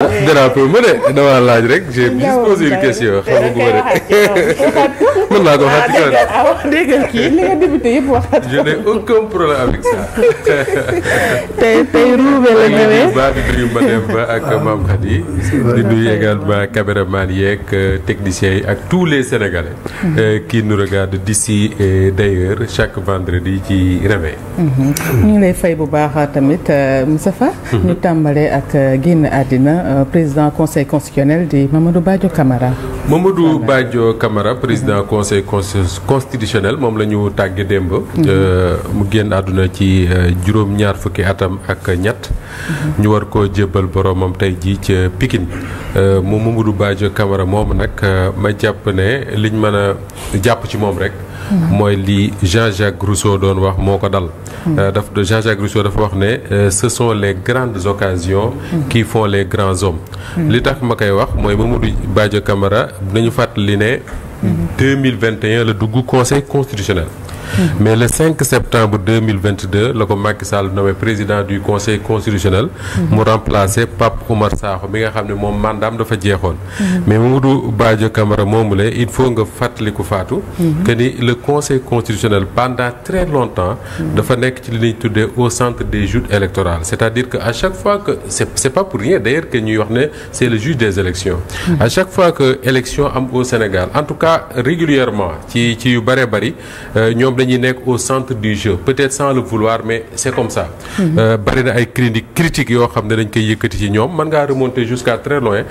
drapeau ma de dama laaj rek j'ai posé une question xam nga ko mën naa ko waxaat ci kaw dégg nga kii li nga débuté yëpp waxaat je n'ai aucun problème avec ça. tey ruube la ñëwee baa di nuyu Mademba ak Mame Khady di nuyu également caméraman yeeg techniciens yi ak tous les Sénégalais qui nous regardent d'ici et d'ailleurs chaque vendredi ci Réveil. ñu ngi lay fay bu baax tamit Moustapha ñu tàmbalee ak génn àddina président conseil constitutionnel di Mamadou Badio Camara. Mamadou Badio Camara président conseil constitutionnel moom la ñu tàgge démb. mu génn àdduna ci juróom-ñaar fukki atam ak ñett. ñu war koo jébbal boromam tey jii ca Pikine moom Mamadou Badio Camara moom nag ma jàpp ne liñ mën a jàpp ci moom rek. mooy li Jean-Jacques Rousseau doon wax moo ko dal. Jean-Jacques Rousseau dafa wax ne ce sont les grandes occasions qui font les grands hommes. li tax ma koy wax mooy Mamadou Badio Camara nañu fàttali ne 2021 la dugg conseil constitutionnel. mais le 5 septembre 2022 la ko Macky Sall nommé président du conseil constitutionnel. mu remplacé Pape Oumar Sakho bi nga xam ne moom mandaam dafa jeexoon. mais Mamadou Badio Camara moomule il faut nga fàttaliku Fatou. que ni le conseil constitutionnel pendant très longtemps. dafa nekk ci li ñuy tuddee au centre des joutes électorales c'est-à-dire que à chaque fois que c'est pas pour rien d'ailleurs que ñuy wax ne c'est le juge des élections. à chaque fois que élection am au Sénégal en tout cas régulièrement ci yu bëree bëri ñoom dañuy nekk au centre du jeu peut-être sans le vouloir mais c'est comme ça. bari na ay critiques yoo xam ne dañ koy yëkkati ci ñoom mën ngaa remonter jusqu'à très loin.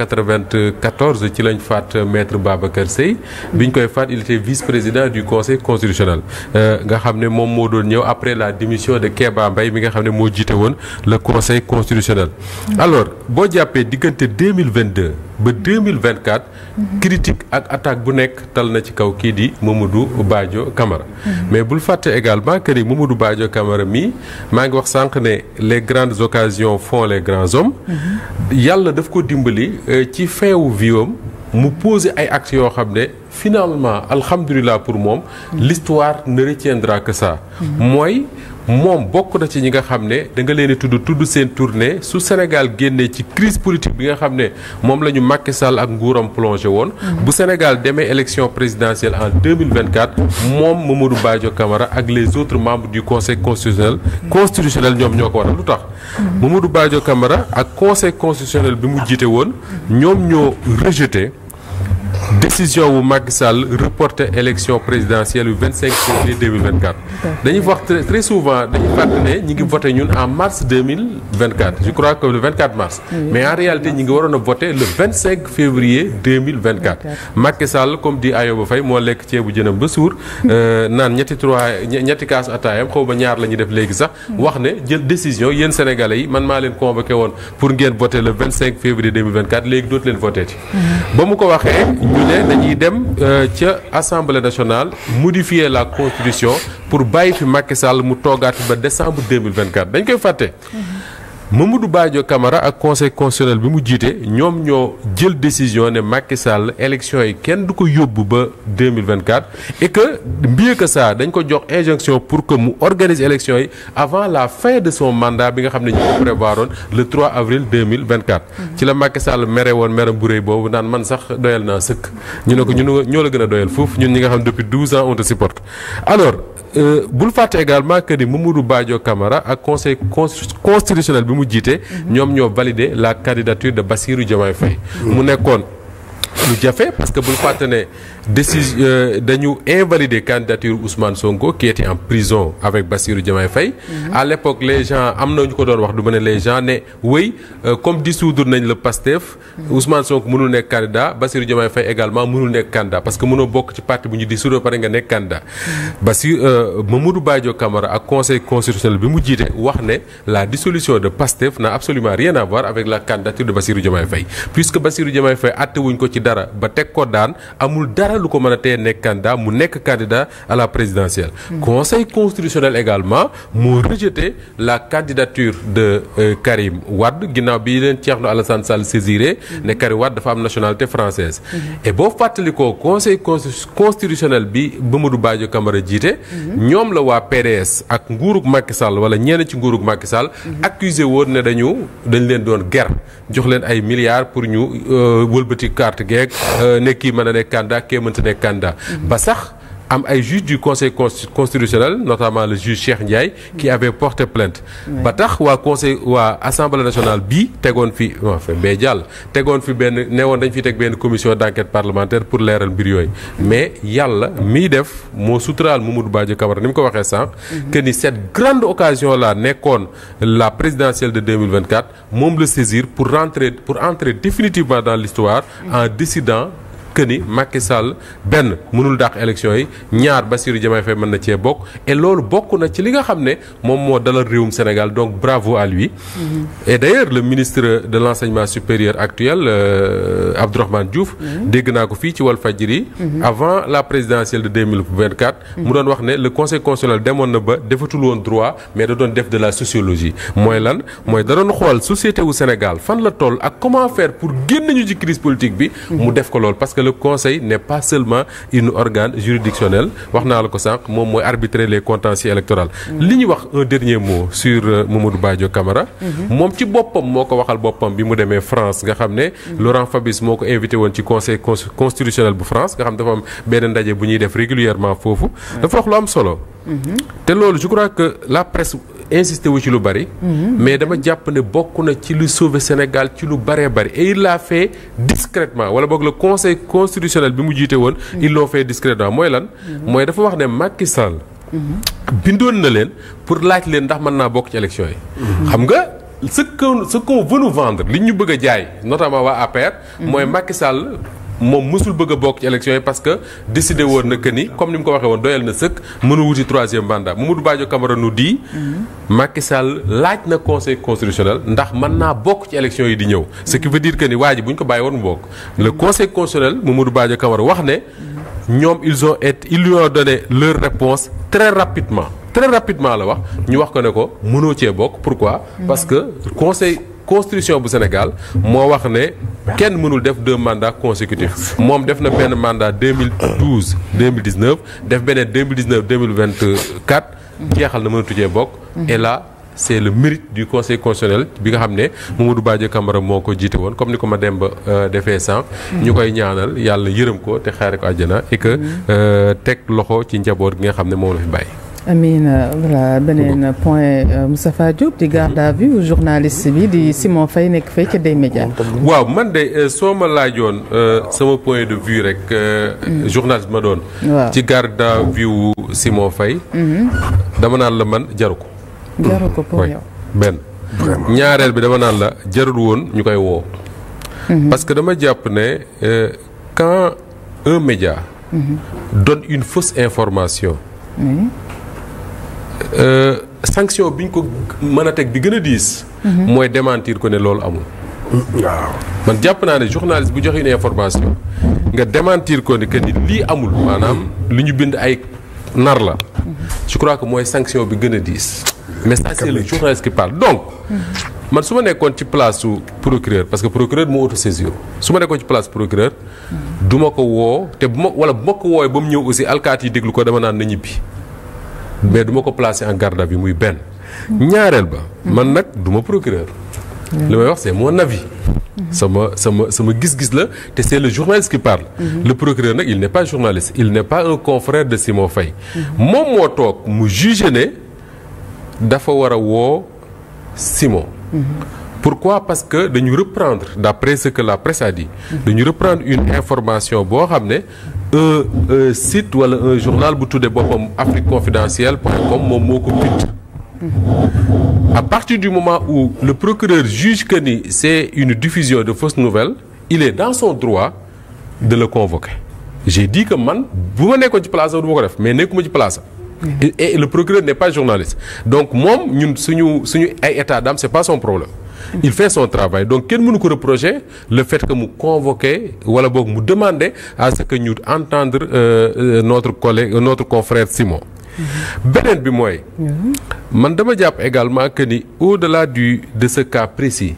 1994 ci lañ faat maître Babacar Seye. biñ koy faat il était vice-président du conseil constitutionnel. nga xam ne moom moo doon ñëw après la démission de Kéba Mbaye mi nga xam ne moo jiite woon le conseil constitutionnel. alors boo jàppee diggante 2022 ba 2024. critique ak attaque bu nekk tal na ci kaw kii di Mamadou Badio Camara. mais bul fàtte également que ni Mamadou Badio Camara mii maa ngi wax sànq ne les grandes occasions font les grands hommes. yàlla daf ko dimbali ci fin wu viam mu poser ay actes yoo xam ne finalement alhamdulilah pour moom l'histoire ne retiendra que ça. mooy moom bokk na ci ñi nga xam ne da nga leen di tudd seen tournée su Sénégal génnee ci crise politique bi nga xam ne moom la ñu Macky Sall ak nguuram plongé woon. bu Sénégal demee élection présidentielle en 2024 moom Mamadou Badio Camara ak les autres membres du conseil constitutionnel ñoom ñoo ko waral lu tax. Mamadou Badio Camara ak conseil constitutionnel bi mu jiite woon ñoom ñoo rejeté. décision wu Macky Sall reporter élection présidentielle yu 25 février 2024. dañuy wax très souvent dañuy fàttali ne ñi ngi voté ñun en mars 2024 je crois que le 24 mars. mais en réalité ñi ngi waroon a voté le 25 février 2024. Macky Sall comme di Ayoba Faye moo lekk ceebu jënam ba suur naan ñetti kaas ataayam xaw ma ñaar la ñuy def léegi sax. wax ne jël décision yéen sénégalais yi man maa leen convoqué woon pour ngeen voté le 25 février 2024 léegi dootu leen voté ci. ba mu ko waxee. ñu ne dañuy dem ca assemblée nationale modifier la constitution pour bàyyi fi Macky Sall mu toogaat ba décembre 2024 dañ koy fàtte. Mamadou Badio Camara ak conseil constitutionnel bi mu jiite ñoom ñoo jël décision ne Macky Sall élection yi kenn du ko yóbbu ba 2024 et que mieux que ça dañ ko jox injonction pour que mu organise élection yi avant la fin de son mandat bi nga xam ne ñu ko prévoiroon le 3 avril 2024. ci la Macky Sall mere woon meram bu rëy boobu naan man sax doyal naa sëkk ñu ne ko ñoo la gën a doyal foofu ñun ñi nga xam depuis 12 ans on te supporte alors. bul fàtte également que ni Mamadou Badio Camara ak conseil constitutionnel bi mu jiite. ñoom ñoo validé la candidature de Bassirou Diomaye Faye. mu nekkoon lu jafe parce que bul fàtte ne dañu invalider candidature Ousmane Sonko qui était en prison avec Bassirou Diomaye Faye. à l'époque les gens am na ñu ko doon wax du ma ne les gens ne oui comme dissoudre nañ le PASTEF. Ousmane Sonko mënul nekk candidat Bassirou Diomaye Faye également mënul nekk candidat parce que mënoo bokk ci parti bu ñu dissoudre pare nga nekk candidat. Mamadou Badio Camara ak conseil constitutionnel bi mu jiite wax ne la dissolution de PASTEF n'a absolument rien à voir avec la candidature de Bassirou Diomaye Faye puisque Bassirou Diomaye Faye àtte wuñ ko ci dara dara ba teg ko daan amul dara lu ko mën a tee nekk candidat mu nekk candidat à la présidentielle. Conseil constitutionnel également moo rejeté la candidature de Karim Wade ginnaaw bi leen Thierno Alassane Sall saisiré ne Karim Wade dafa am nationalité française et boo fàttalikoo conseil constitutionnel bi Mamadou Badio Camara jiite ñoom la waa PDS ak nguurug Macky Sall wala ñenn ci nguurug Macky Sall accusé woon ne dañ leen doon ger jox leen ay milliards pour ñu wëlbati carte geeg ne kii mën a nekk candidat kee mënta nekk candidat ba sax am ay juge du conseil constitutionnel notamment le juge Cheikh Ndiaye qui avait porté plainte ba tax waa assemblée nationale bii tegoon fi bee jàll tegoon fi benn newoon dañ fi teg benn commission d'enquête parlementaire pour leeral mbir yooyu mais yàlla miy def moo suturaal Mamadou Badio Camara ni mu ko waxee sànq que ni cette grande occasion là nekkoon la présidentielle de 2024 moom la saisir pour entrer définitivement dans l'histoire en décidant que ni Macky Sall benn mënul dàq élection yi ñaar Bassirou Diomaye Faye mën na cee bokk et loolu bokk na ci li nga xam ne moom moo dalal réewum Sénégal donc bravo à lui. Et d'ailleurs le ministre de l'enseignement supérieur actuel Abdourahmane Diouf dégg naa ko fii ci Walfadjri avant la présidentielle de 2024 mu doon wax ne le conseil constitutionnel demoon na ba defatul woon droit mais da doon def de la sociologie mooy lan mooy da doon xool société wu Sénégal fan la toll ak comment faire pour génn ñu ci crise politique bi mu def ko lool parce que le conseil n'est pas seulement une organe juridictionnel wax naa la ko sànq moom mooy arbitrer les contentieux électoraux li ñu wax un dernier mot sur Mamadou Badio Camara moom ci boppam moo ko waxal boppam bi mu demee France nga xam ne Laurent Fabius moo ko invité woon ci conseil constitutionnel bu France nga xam dafa am benn ndaje bu ñuy def régulièrement foofu dafa wax lu am solo te loolu je crois que la presse insisté wu ci lu bari mais dama jàpp ne bokk na ci lu sauver Sénégal ci lu baree bari et il l'a fait discrètement wala boog le conseil constitutionnel bi mu jiite woon ils l'ont fait discrètement mooy lan mooy dafa wax ne Macky Sall bindoon na leen pour laaj leen ndax mën naa bokk ci élection yi xam nga ce qu'on veut nous vendre li ñu bëgg a jaay notamment waa APR mooy Macky Sall moom mësul bëgg a bokk ci élection yi parce que décidé woon na que ni comme ni mu ko waxee woon doyal na sëkk mënu wuti troisième mandat Mamadou Badio Camara nous dit Macky Sall laaj na conseil constitutionnel ndax mën naa bokk ci élection yi di ñëw ce qui veut dire que ni waa ji bu ñu ko bàyyi woon mu bokk le conseil constitutionnel Mamadou Badio Camara wax ne ñoom ils lui ont donné leur réponse très rapidement la wax ñu wax ko ne ko mënoo cee bokk pourquoi parce que constitution bu Sénégal moo wax ne kenn mënul def 2 mandats consécutifs moom def na benn mandat 2012 2019 def beneen 2019 2024 jeexal na mënatu cee bokk et là c'est le mérite du conseil constitutionnel bi nga xam ne Mamadou Badio Camara moo ko jiite woon comme ni ko ma Demba defee sànq ñu koy ñaanal yàlla yërëm ko te xaare ko àjjana et que teg loxo ci njaboot gi nga xam ne moom la fi bàyyi. Amine voilà beneen point Moustapha Diop di garde à vue journaliste bi di Simon Faye nekk fay ca Day Média. waaw man de soo ma laajoon sama point de vue rek journaliste ma doon. ci garde à vue Simon Faye. dama naan la man jaru ko. jaru ko pour yow. benn ñaareel bi dama naan la jarul woon ñu koy woo. parce que dama jàpp ne quand un média donne une fausse information. Sanction bi ñu ko mën a teg bi gën a diis. mooy démentir ko ne loolu amul. waaw man jàpp naa ne journaliste bu joxe une information nga démentir ko ne que ni lii amul maanaam li ñu bind ay nar la. je crois que mooy sanction bi gën a diis. mais ça c'est le journaliste qui parle donc. man su ma nekkoon ci place su procureur parce que procureur moo autosaisir su ma nekkoon ci place procureur. du ma ko woo te bu ma ko woowee ba mu ñëw aussi alkaati yi déglu ko dama naan na ñibbi. mais du ma ko placer en garde à vue muy benn. ñaareel ba. man nag du ma procureur. li may wax c'est mon avis. sama gis-gis la te c'est le journaliste qui parle. Le procureur nag il n'est pas journaliste il n'est pas un confrère de Simon Faye. moom moo toog mu juger ne dafa war a woo Simon. Pourquoi? Parce que dañu reprendre d'après ce que la presse a dit. dañu reprendre une information boo xam ne un site wala un journal bu tuddee boppam afriqueconfidentielle.com moom moo ko bind. À partir du moment où le procureur juge que ni c'est une diffusion de fausses nouvelles il est dans son droit de le convoquer. J'ai dit que man bu ma nekkoon ci place am du ma ko def mais nekkuma ci place am. Et le procureur n'est pas journaliste donc moom ñun suñu ay état d'âme c'est pas son problème. il fait son travail donc kenn mënu ko reprocher le fait que mu convoqué wala boog mu demander à ce que ñu entendre notre collègue notre confrère Simon. beneen bi mooy. man dama jàpp également que ni au-delà de ce cas précis.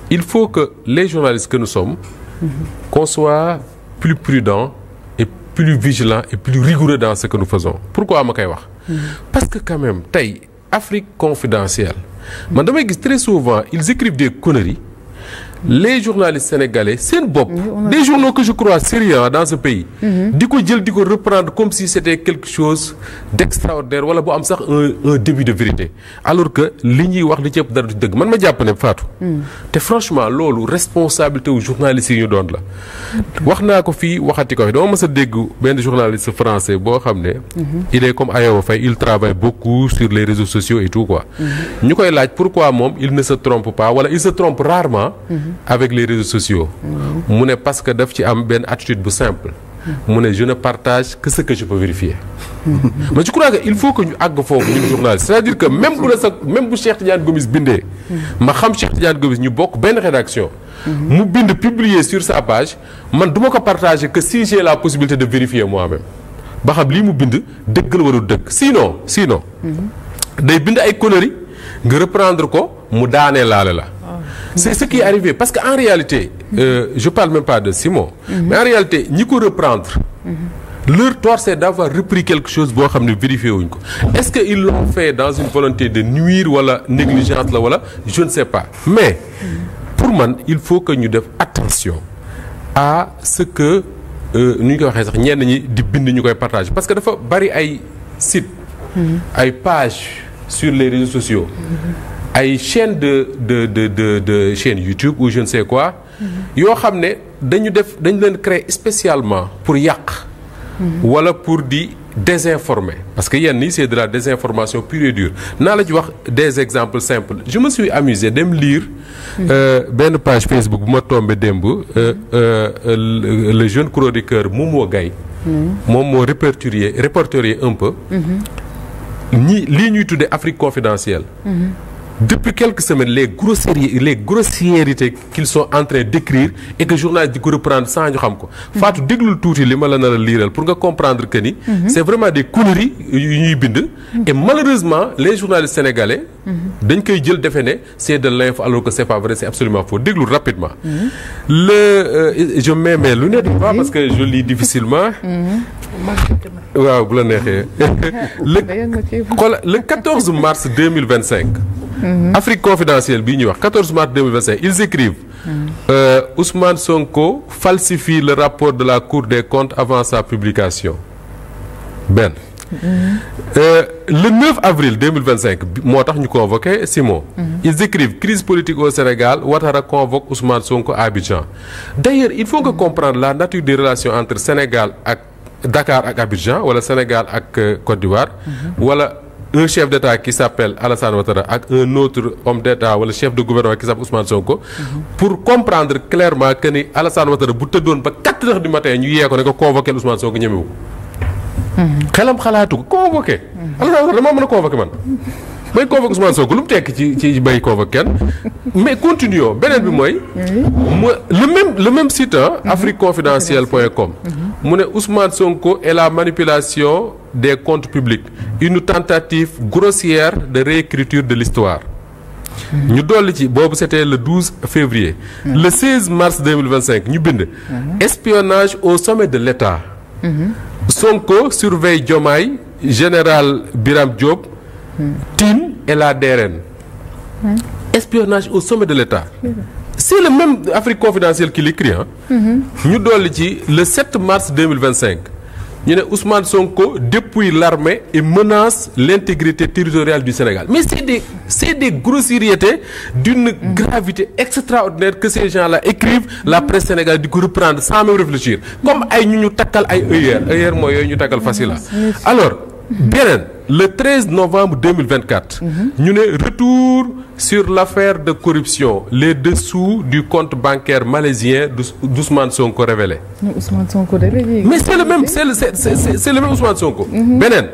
il faut que les journalistes que nous sommes. qu'on soit plus prudents et plus vigilants et plus rigoureux dans ce que nous faisons pourquoi ma koy wax. parce que quand même tey Afrique confidentielle. man damay gis très souvent ils écrivent des conneries. les journalistes sénégalais seen bopp des journaux que je crois sérieux dans ce pays di ko jël di ko reprendre comme si c'était quelque chose d'extraordinaire wala bu am sax un début de vérité alors que li ñuy wax li ci ëpp dara du dëgg man ma jàpp ne Fatou te franchement loolu responsabilité wu journalistes yi ñu doon la wax naa ko fii waxati ko fi dama mës a dégg benn journaliste français boo xam ne il est comme Ayoba Faye il travaille beaucoup sur les réseaux sociaux et tout quoi ñu koy laaj pourquoi moom il ne se trompe pas wala il se trompe rarement avec les réseaux sociaux mu ne parce que daf ci am benn attitude bu simple mu ne je ne partage que ce que je peux vérifier mais je crois que il faut que ñu àgg foofu ñun journaliste c'est-à-dire que même bu Cheikh Tidiane Gomis bindee ma xam Cheikh Tidiane Gomis ñu bokk benn rédaction mu bind publier sur sa page man du ma ko partager que si j'ai la possibilité de vérifier moi-même ba xam lii mu bind dëgg la warul dëgg sinon day bind ay conneries nga reprendre ko mu daanee laale la c'est ce qui est arrivé parce que en réalité je parle même pas de Simon mais en réalité ñi ko reprendre leur tort c'est d'avoir repris quelque chose boo xam ne vérifié wuñ ko est-ce que ils l'ont fait dans une volonté de nuire wala négligence la wala je ne sais pas mais pour man il faut que ñu def attention à ce que nu ñu koy waxee sax ñenn ñi di bind ñu koy partager parce que dafa bari ay sites ay pages sur les réseaux sociaux ay chaîne de chaîne YouTube ou je ne sais quoi yoo xam ne dañu leen créer spécialement pour yàq wala pour di désinformer parce que yenn yi c'est de la désinformation pure et dure naa la ci wax des exemples simples je me suis amusé dem lire benn page Facebook bu ma tombé démb le jeune chroniqueur Momo Gaye moom moo répertorié un peu lii ñuy tuddee Afrique confidentielle depuis quelques semaines les grossièretés qu'ils sont en train d'écrire et que journaliste di ko reprendre sans ñu xam ko Fatou déglul tuuti li ma la nar a liiral pour nga comprendre que ni c'est vraiment des conneries yu ñuy bind et malheureusement les journalistes sénégalais dañ koy jël defe ne c'est de l'info alors que c'est pas vrai c'est absolument faux déglul rapidement je mets mes lunettes pas parce que je lis difficilement waaw bu la neexee le 14 mars 2025 Afrique confidentielle bii ñuy wax 14 mars 2025 ils écrivent Ousmane Sonko falsifie le rapport de la Cour des comptes avant sa publication benn le 9 avril 2025 moo tax ñu convoqué Simon ils écrivent crise politique au Sénégal Ouattara convoque Ousmane Sonko à Abidjan d'ailleurs il faut que comprendre la nature des relations entre Sénégal ak Dakar ak Abidjan wala Sénégal ak Côte d'Ivoire wala un chef d'État qui s'appelle Alassane Ouattara ak un autre homme d'État wala chef de gouvernement qui s'appelle Ousmane Sonko pour comprendre clairement que ni Alassane Ouattara bu tëddoon ba 4 heures du matin ñu yee ko ne ko convoqué Ousmane Sonko ñemewu xelam xalaatu ko convoqué Alassane Ouattara damaa mën a convoqué man bay convoqué Ousmane Sonko lu mu tekk ci bay convoqué kenn mais continuons beneen bi mooy le même site afriqueconfidentielle.com mu ne Ousmane Sonko et la manipulation des comptes publics une tentative grossière de réécriture de l'histoire ñu dolli ci boobu c'était le 12 février le 16 mars 2025 ñu bind espionnage au sommet de l'État Sonko surveille Diomaye général Birame Diop Tine et la DRN espionnage au sommet de l'État c'est le même Afrique confidentielle qui l'écrit ñu dolli ci le 7 mars 2025 ñu ne Ousmane Sonko dépouille l'armée et menace l'intégrité territoriale du Sénégal mais c'est des grossièretés d'une gravité extraordinaire que ces gens-là écrivent la presse sénégalaise di ko reprendre sans même réfléchir comme ay ñu takkal ay œillères mooy yooyu ñu takkal facile alors beneen le 13 novembre 2024. ñu ne retour sur l'affaire de corruption les dessous du compte bancaire malaisien d'Ousmane Sonko révélé. Ousmane Sonko de léegi. mais c'est le même c'est le même Ousmane Sonko. beneen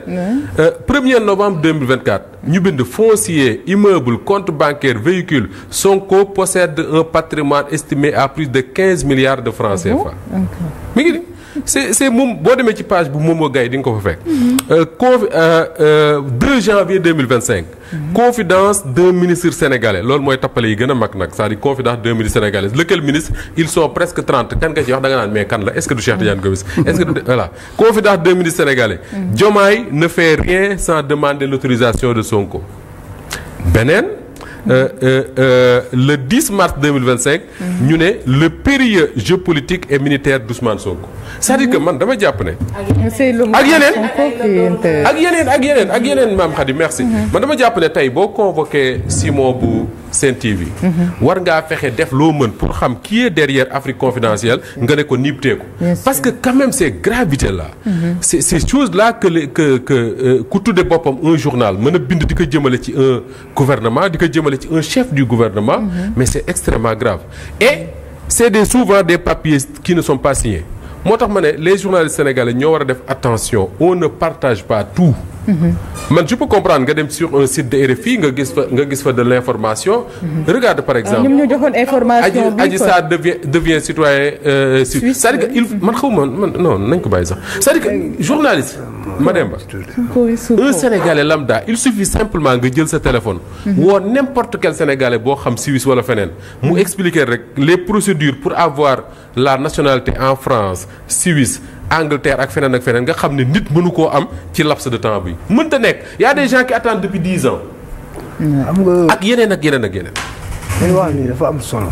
1er novembre 2024 ñu bind foncier immeuble compte bancaire véhicule Sonko possède un patrimoine estimé à plus de 15 milliards de francs CFA. mi ngi nii c'est moom boo demee ci page bu Momo Gaye di nga ko fa fekk. 2 janvier 2025. confidence d'un ministre sénégalais loolu mooy tappale yi gën a mag nag c'est-à-dire confidence d'un ministre sénégalais lequel ministre ils sont presque 30 kan nga ci wax da nga naan mais kan la est-ce que du Cheikh Tidiane Gomis est-ce que voilà confidence d'un ministre sénégalais. Diomaye ne fait rien sans demander l'autorisation de Sonko. beneen. Le 10 mars 2025. ñu ne le périlleux jeu politique et militaire d'Ousmane Sonko. c'est-à-dire que man dama jàpp ne. ak yeneen maam Khady merci. man dama jàpp ne tey boo convoqué Simon bu Sen TV. war ngaa fexe def loo mën pour xam qui est derrière Afrique confidentielle nga ne ko niipteeku. parce que quand même ces gravités là. ces choses là que ku tudde boppam un journal mën a bind di ko jëmale ci un gouvernement di ko jëmale ci un chef du gouvernement. mais c'est extrêmement grave et c'est souvent des papiers qui ne sont pas signés. moo tax ma ne les journalistes sénégalais ñoo war a def attention on ne partage pas tout. man je peux comprendre nga dem sur un site de RFI nga gis fa de l'information. regarde par exemple ñoom ñu joxoon information bi Adji Sarr devient citoyen suisse. c'est-à-dire que il man xaw ma man non nañ ko bàyyi sax c'est-à-dire que journaliste Mademba un Sénégalais lambda il suffit simplement nga jël sa téléphone. woo n'importe quel Sénégalais boo xam Suisse wala feneen. mu expliquer rek les procédures pour avoir la nationalité en France Suisse. Angleterre ak feneen nga xam ne nit mënu koo am ci laps de temps bi mënta nekk y a des gens qui attendent depuis 10 ans. am nga ak yeneen ak yeneen ak yeneen. dañu wax ni dafa am solo.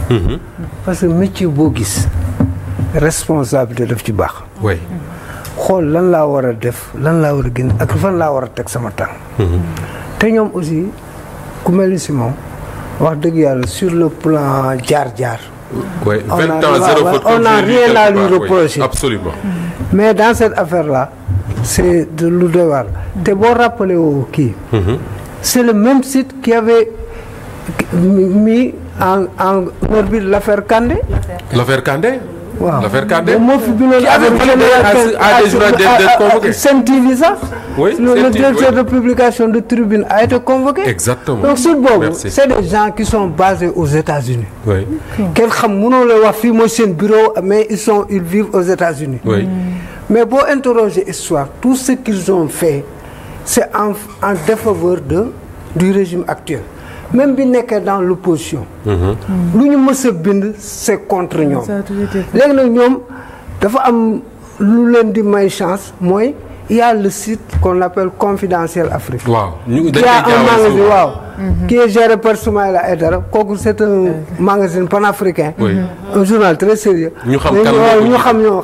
parce que métier boo gis responsabilité daf ci baax. oui. xool lan laa war a def lan laa war a génn ak fan laa war a teg sama tànk. te ñoom aussi ku mel ni si moom wax dëgg yàlla sur le plan jaar-jaar. oui 20 ans zéro faute on n'a rien à lui reprocher. absolument. mais dans cette affaire-là c'est de lu doy waar. te boo rappelé woo kii. c'est le même site qui avait mis en orbite l'affaire Kandé. l'affaire Kandé. waaw l'affaire Kandé. moo fi bindoon avec Sen TV sax. oui le directeur de publication de Tribune a été convoqué. exactement donc site boobu c'est des gens qui sont basés aux États-Unis. oui. kenn xam mënoo la wax fii mooy seen bureau mais ils vivent aux États-Unis. oui. mais boo interroger histoire tout ce qu'ils ont fait c'est en défaveur du régime actuel. même bi nekkee dans l'opposition. lu ñu mës a bind c'est contre ñoom. léegi nag ñoom dafa am lu leen di may chance mooy il y a le site qu'on appelle Confidentiel Afrique. waaw ñu il y a un magazine waaw. qui est géré par Soumaïla Aïdara kooku c'est un magazine panafricain. un journal très sérieux. ñu xam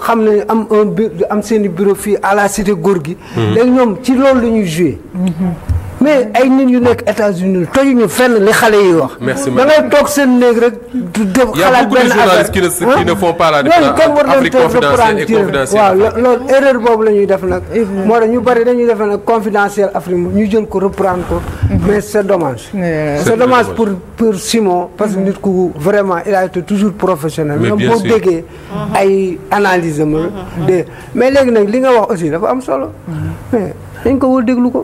xam ne am seen i bureau fii à la cité Gorgui. léegi ñoom ci loolu la ñuy jouer. mais ay nit yu nekk États-Unis tojuñu fenn li xale yi wax. merci da ngay toog seen néeg rek. du def xalaat benn affaire qui ne font pas la différence Afrique confidentielle et confidentielle. waaw loolu erreur boobu la ñuy def nag. moo tax ñu bari dañuy def nag confidentiel Afrique ñu jël ko reprendre ko. mais c'est dommage. c'est dommage pour Simon parce que nit ku vraiment il a été toujours professionnel. mais bien boo sûr déggee ay analyse am de mais léegi nag li nga wax aussi dafa am solo. mais dañ ko war déglu ko.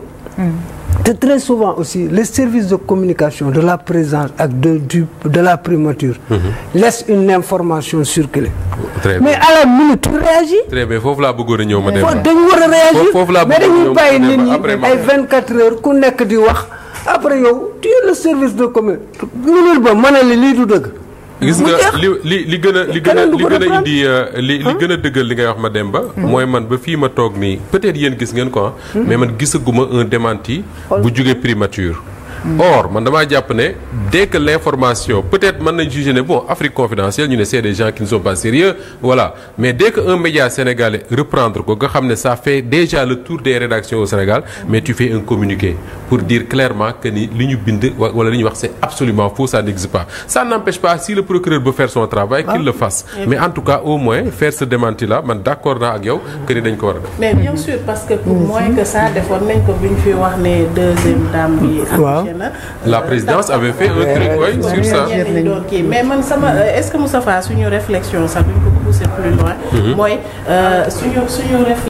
te très souvent aussi les services de communication de la présidence ak de la primature. laissent une information circuler. très mais à la minute tu réagis. très bien foofu laa bëggoon a ñëw ma dem. dañu war a réagir foofu laa mais dañuy bàyyi nit ñi après ay 24 heures ku nekk di wax après yow tu es le service de communication minute ba mën a lii du dëgg. gis nga li gën a indi li gën a dëggal li ngay wax ma dem ba mooy man ba fii ma toog nii peut-être yéen gis ngeen ko mais man gisaguma un démenti bu jógee primature Or man damaa jàpp ne dès que l'information peut-être mën nañ juger ne bon Afrique confidentielle ñu ne c'est des gens qui ne sont pas sérieux voilà mais dès que un média sénégalais reprendre ko nga xam ne ça fait déjà le tour des rédactions au Sénégal mais tu fais un communiqué pour dire clairement que ni li ñu bind wala li ñu wax c'est absolument faux, ça n'existe pas. Ça n'empêche pas si le procureur veut faire son travail qu'il le fasse mais en tout cas au moins faire ce démenti là man d'accord naa ak yow que ni dañ ko war a def. mais bien sûr parce que pour moins que ça defoon nañ ko bi ñu fi wax ne deuxième dame bi accouché na. La présidence avait fait un truc sur ça. mais man sama est-ce que Moustapha suñu réflexion sax duñ ko pousser plus loin. mooy suñu réflexion